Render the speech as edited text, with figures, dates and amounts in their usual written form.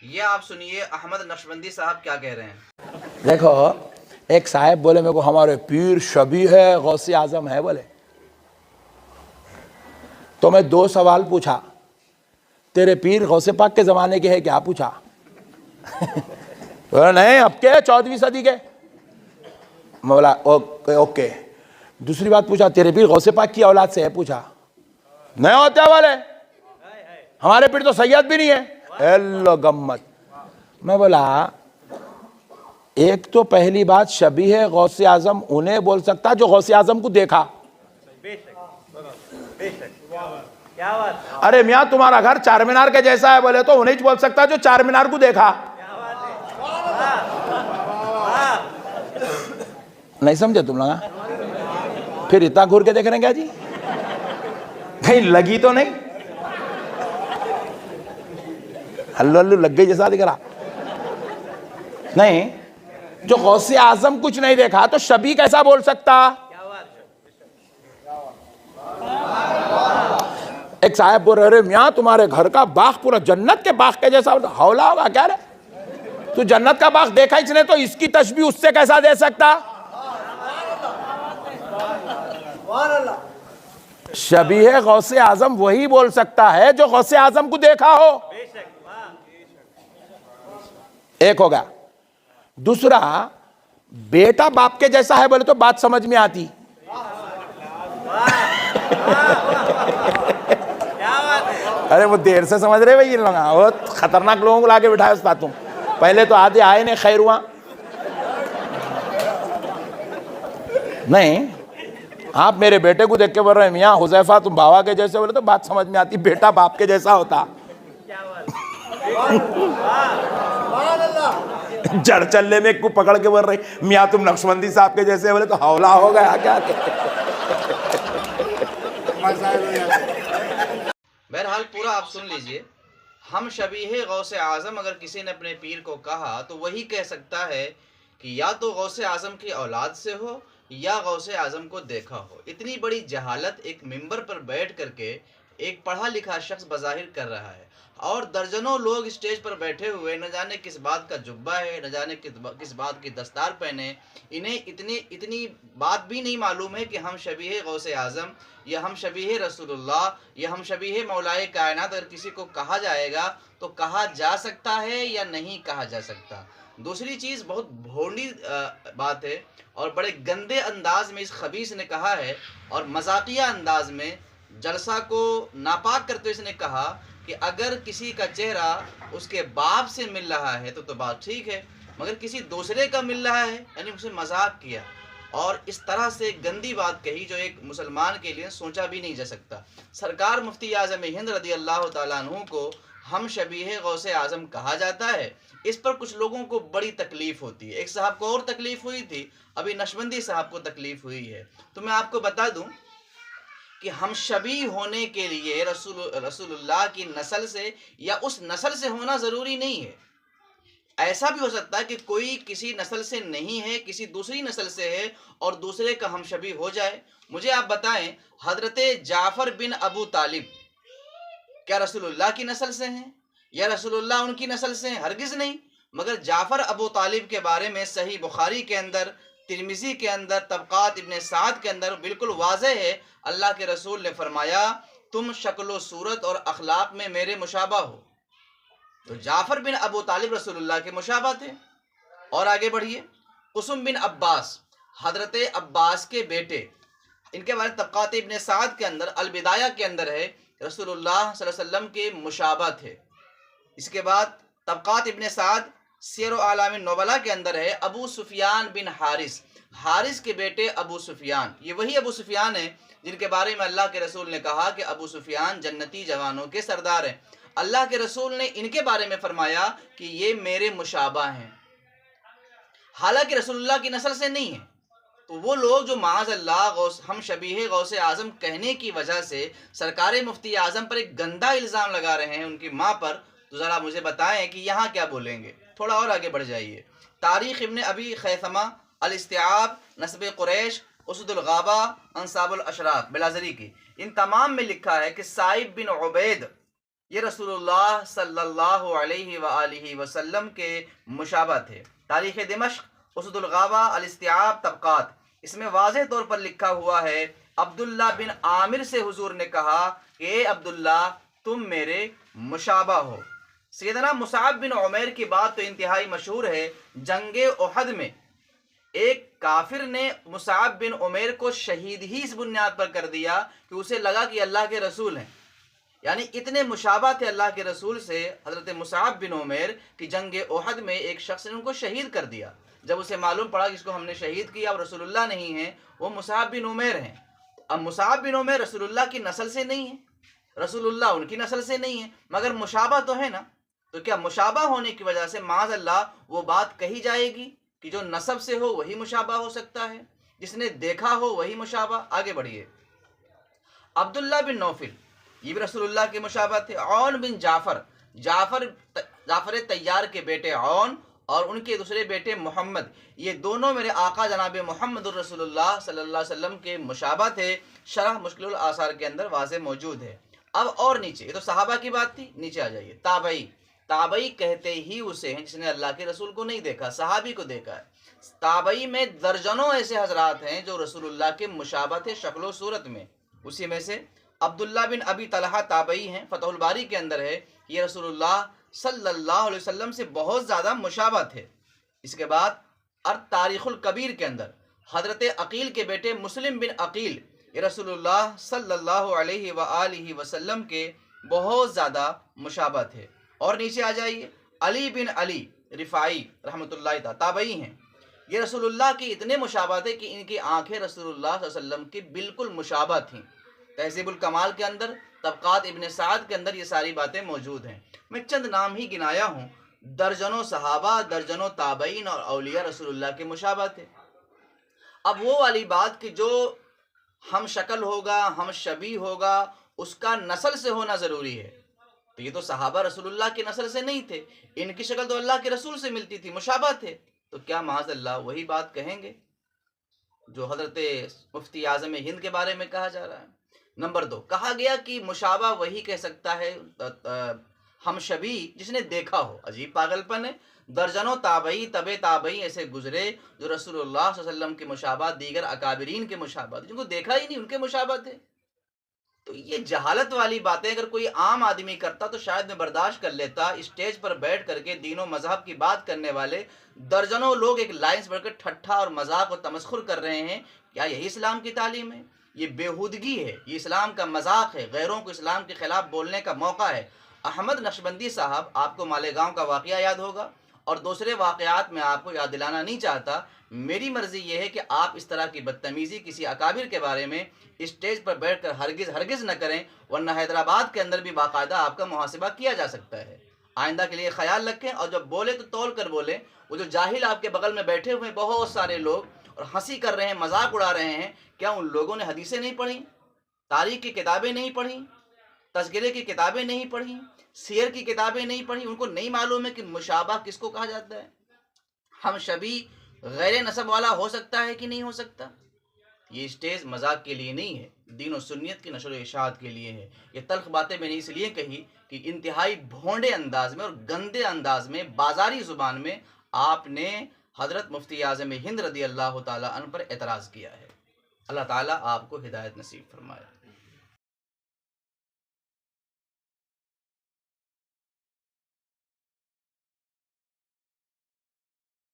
یہ آپ سنیے احمد نقشبندی صاحب کیا کہہ رہے ہیں۔ دیکھو ایک صاحب بولے میرے کو ہمارے پیر شبیہ ہے غوث اعظم ہے بولے، تو میں 2 سوال پوچھا، تیرے پیر غوث پاک کے زمانے کے ہے کیا پوچھا؟ نہیں اب کے 14ویں صدی کے۔ میں بولا اوکے۔ دوسری بات پوچھا تیرے پیر غوث پاک کی اولاد سے ہے پوچھا؟ نہیں ہوتے والے، ہمارے پیر تو سید بھی نہیں ہے۔ ایلو گمت۔ میں بولا ایک تو پہلی بات شبیہ غوث اعظم انہیں بول سکتا جو غوث اعظم کو دیکھا۔ ارے میاں تمہارا گھر چار مینار کے جیسا ہے بولے تو انہیں بول سکتا جو چار مینار کو دیکھا۔ نہیں سمجھے تم لوگا؟ پھر اتنا گھور کے دیکھ رہے ہیں کیا جی؟ کہیں لگی تو نہیں؟ ہلو ہلو لگ گئی جیسا دکھ رہا نہیں؟ جو غوث اعظم کچھ نہیں دیکھا تو شبیہ کیسا بول سکتا؟ ایک صاحب بول رہے میاں تمہارے گھر کا باغ پورا جنت کے باغ کے جیسا ہولا ہوگا کیا رہے؟ تو جنت کا باغ دیکھا اس نے تو اس کی تشبیہ اس سے کیسا دے سکتا؟ شبیہ غوث اعظم وہی بول سکتا ہے جو غوث اعظم کو دیکھا ہو۔ ایک ہوگا۔ دوسرا بیٹا باپ کے جیسا ہے بولے تو بات سمجھ میں آتی۔ ارے وہ دیر سے سمجھ رہے بھائی، وہ خطرناک لوگوں کو لاکے بٹھائے استاد تم، پہلے تو آدھے آئے نہیں خیر ہوا نہیں۔ آپ میرے بیٹے کو دیکھ کے بول رہے ہیں میاں حذیفہ تم بابا کے جیسے بولے تو بات سمجھ میں آتی، بیٹا باپ کے جیسا ہوتا۔ جڑ چلنے میں کو پکڑ کے بول رہی میاں تم نقشبندی صاحب کے جیسے بولے تو حولا ہو گیا کیا؟ بہرحال پورا آپ سن لیجئے۔ ہم شبیہ غوث اعظم اگر کسی نے اپنے پیر کو کہا تو وہی کہہ سکتا ہے کہ یا تو غوث اعظم کی اولاد سے ہو یا غوث اعظم کو دیکھا ہو۔ اتنی بڑی جہالت ایک ممبر پر بیٹھ کر کے ایک پڑھا لکھا شخص بظاہر کر رہا ہے، اور درجنوں لوگ اسٹیج پر بیٹھے ہوئے نہ جانے کس بات کا جبہ ہے، نہ جانے کس بات کی دستار پہنے، انہیں اتنی بات بھی نہیں معلوم ہے کہ ہم شبیہ غوث اعظم یا ہم شبیہ رسول اللہ یا ہم شبیہ مولائے کائنات اگر کسی کو کہا جائے گا تو کہا جا سکتا ہے یا نہیں کہا جا سکتا۔ دوسری چیز بہت بھونڈی بات ہے اور بڑے گندے انداز میں اس خبیث نے کہا ہے، اور مذاقیہ انداز میں جلسہ کو ناپاک کرتے اس نے کہا کہ اگر کسی کا چہرہ اس کے باپ سے مل رہا ہے تو بات ٹھیک ہے، مگر کسی دوسرے کا مل رہا ہے یعنی اسے مذاق کیا، اور اس طرح سے گندی بات کہی جو ایک مسلمان کے لیے سوچا بھی نہیں جا سکتا۔ سرکار مفتی اعظم ہند رضی اللہ تعالیٰ عنہ کو ہم شبیہ غوث اعظم کہا جاتا ہے، اس پر کچھ لوگوں کو بڑی تکلیف ہوتی ہے۔ ایک صاحب کو اور تکلیف ہوئی تھی، ابھی نقشبندی صاحب کو تکلیف ہوئی ہے۔ تو میں آپ کو بتا دوں کہ ہم شبیہ ہونے کے لیے رسول اللہ کی نسل سے یا اس نسل سے ہونا ضروری نہیں ہے۔ ایسا بھی ہو سکتا ہے کہ کوئی کسی نسل سے نہیں ہے، کسی دوسری نسل سے ہے اور دوسرے کا ہم شبیہ ہو جائے۔ مجھے آپ بتائیں حضرت جعفر بن ابو طالب کیا رسول اللہ کی نسل سے ہیں یا رسول اللہ ان کی نسل سے ہیں؟ ہرگز نہیں۔ مگر جعفر ابو طالب کے بارے میں صحیح بخاری کے اندر، ترمذی کے اندر، طبقات ابن سعد کے اندر بالکل واضح ہے، اللہ کے رسول نے فرمایا تم شکل و صورت اور اخلاق میں میرے مشابہ ہو۔ تو جعفر بن ابو طالب رسول اللہ کے مشابہ تھے۔ اور آگے بڑھیے، قسم بن عباس حضرت عباس کے بیٹے، ان کے بارے طبقات ابن سعد کے اندر البدایہ کے اندر ہے رسول اللہ صلی اللہ علیہ وسلم کے مشابہ تھے۔ اس کے بعد طبقات ابن سعد سیر و اعلام النبلاء کے اندر ہے ابو سفیان بن حارث، حارث کے بیٹے ابو سفیان، یہ وہی ابو سفیان ہیں جن کے بارے میں اللہ کے رسول نے کہا کہ ابو سفیان جنتی جوانوں کے سردار ہیں۔ اللہ کے رسول نے ان کے بارے میں فرمایا کہ یہ میرے مشابہ ہیں، حالانکہ رسول اللہ کی نسل سے نہیں ہیں۔ تو وہ لوگ جو معاذ اللہ ہم شبیہ غوث اعظم کہنے کی وجہ سے سرکار مفتی اعظم پر ایک گندا الزام لگا رہے ہیں ان کی ماں پر، تو ذرا مجھے بتائیں کہ یہاں کیا بولیں گے؟ تھوڑا اور آگے بڑھ جائیے۔ تاریخ ابن ابی خیثمہ، الاستیعاب، نسب قریش، اسد الغابہ، انصاب الاشراف بلازری کی، ان تمام میں لکھا ہے کہ سائب بن عبید یہ رسول اللہ صلی اللہ علیہ وآلہ وسلم کے مشابہ تھے۔ تاریخ دمشق اسد الغابہ الاستیعاب طبقات، اس میں واضح طور پر لکھا ہوا ہے عبداللہ بن عامر سے حضور نے کہا کہ اے عبداللہ تم میرے مشابہ ہو۔ سیدنا مصعب بن عمیر کی بات تو انتہائی مشہور ہے۔ جنگ احد میں ایک کافر نے مصعب بن عمیر کو شہید ہی اس بنیاد پر کر دیا کہ اسے لگا کہ اللہ کے رسول ہیں، یعنی اتنے مشابہ تھے اللہ کے رسول سے حضرت مصعب بن عمیر کہ جنگ احد میں ایک شخص نے ان کو شہید کر دیا۔ جب اسے معلوم پڑا کہ اس کو ہم نے شہید کیا اور رسول اللہ نہیں ہیں، وہ مصعب بن عمیر ہیں۔ اب مصعب بن عمیر رسول اللہ کی نسل سے نہیں ہے، رسول اللہ ان کی نسل سے نہیں ہے، مگر مشابہ تو ہے نا۔ تو کیا مشابہ ہونے کی وجہ سے معاذ اللہ وہ بات کہی جائے گی کہ جو نسب سے ہو وہی مشابہ ہو سکتا ہے، جس نے دیکھا ہو وہی مشابہ؟ آگے بڑھیے۔ عبداللہ بن نوفل یہ بھی رسول اللہ کے مشابہ تھے۔ عون بن جعفر طیار کے بیٹے عون اور ان کے دوسرے بیٹے محمد، یہ دونوں میرے آقا جناب محمد الرسول اللہ صلی اللہ علیہ وسلم کے مشابہ تھے۔ شرح مشکل الآثار کے اندر واضح موجود ہے۔ اب اور نیچے، یہ تو صحابہ کی بات تھی، نیچے آ جائیے۔ تابعی کہتے ہی اسے ہیں جس نے اللہ کے رسول کو نہیں دیکھا، صحابی کو دیکھا ہے۔ تابعی میں درجنوں ایسے حضرات ہیں جو رسول اللہ کے مشابہ تھے شکل و صورت میں۔ اسی میں سے عبداللہ بن ابی طلحہ تابعی ہیں، فتح الباری کے اندر ہے، یہ رسول اللہ صلی اللہ علیہ وسلم سے بہت زیادہ مشابہ تھے۔ اس کے بعد تاریخ الکبیر کے اندر حضرت عقیل کے بیٹے مسلم بن عقیل، یہ رسول اللہ صلی اللہ علیہ وآلہ وسلم کے بہت زیادہ مشابہ تھے۔ اور نیچے آ جائیے، علی بن علی رفاعی رحمۃ اللہ تعالی تابعی ہیں، یہ رسول اللہ کے اتنے مشابہ تھے کہ ان کی آنکھیں رسول اللہ صلی اللہ علیہ وسلم کی بالکل مشابہ تھیں۔ تہذیب الکمال کے اندر، طبقات ابن سعد کے اندر یہ ساری باتیں موجود ہیں۔ میں چند نام ہی گنایا ہوں، درجنوں صحابہ، درجنوں تابعین اور اولیاء رسول اللہ کے مشابہ تھے۔ اب وہ والی بات کہ جو ہم شکل ہوگا، ہم شبیہ ہوگا، اس کا نسل سے ہونا ضروری ہے، تو یہ تو صحابہ رسول اللہ کی نسل سے نہیں تھے، ان کی شکل تو اللہ کے رسول سے ملتی تھی، مشابہ تھے، تو کیا معاذ اللہ وہی بات کہیں گے جو حضرت مفتی اعظم ہند کے بارے میں کہا جا رہا ہے؟ نمبر 2، کہا گیا کہ مشابہ وہی کہہ سکتا ہے ہم شبیہ جس نے دیکھا ہو۔ عجیب پاگل پن ہے۔ درجنوں تابعی، تابعی ایسے گزرے جو رسول اللہ صلی اللہ علیہ وسلم کے مشابہ، دیگر اکابرین کے مشابہ، جن کو دیکھا ہی نہیں ان کے مشابہ تھے۔ تو یہ جہالت والی باتیں اگر کوئی عام آدمی کرتا تو شاید میں برداشت کر لیتا۔ اسٹیج پر بیٹھ کر کے دین و مذہب کی بات کرنے والے درجنوں لوگ ایک لائن سے بڑھ کر ٹھٹھا اور مذاق و تمسخر کر رہے ہیں، کیا یہی اسلام کی تعلیم ہے؟ یہ بیہودگی ہے، یہ اسلام کا مذاق ہے، غیروں کو اسلام کے خلاف بولنے کا موقع ہے۔ احمد نقشبندی صاحب، آپ کو مالیگاؤں کا واقعہ یاد ہوگا اور دوسرے واقعات میں آپ کو یاد دلانا نہیں چاہتا۔ میری مرضی یہ ہے کہ آپ اس طرح کی بدتمیزی کسی اکابر کے بارے میں اسٹیج پر بیٹھ کر ہرگز نہ کریں، ورنہ حیدرآباد کے اندر بھی باقاعدہ آپ کا محاسبہ کیا جا سکتا ہے۔ آئندہ کے لیے خیال رکھیں، اور جب بولے تو تول کر بولیں۔ وہ جو جاہل آپ کے بغل میں بیٹھے ہوئے بہت سارے لوگ اور ہنسی کر رہے ہیں، مذاق اڑا رہے ہیں، کیا ان لوگوں نے حدیثیں نہیں پڑھی، تاریخ کی کتابیں نہیں پڑھی، تذکرے کی کتابیں نہیں پڑھی، سیر کی کتابیں نہیں پڑھی؟ ان کو نہیں معلوم ہے کہ مشابہ کس کو کہا جاتا ہے؟ ہم شبیہ غیر نسب والا ہو سکتا ہے کہ نہیں ہو سکتا؟ یہ اسٹیج مذاق کے لیے نہیں ہے، دین و سنیت کی نشر و اشاعت کے لیے ہے۔ یہ تلخ باتیں میں نے اس لیے کہی کہ انتہائی بھونڈے انداز میں اور گندے انداز میں، بازاری زبان میں آپ نے حضرت مفتی اعظم ہند رضی اللہ تعالیٰ عنہ پر اعتراض کیا ہے۔ اللہ تعالیٰ آپ کو ہدایت نصیب فرمائے۔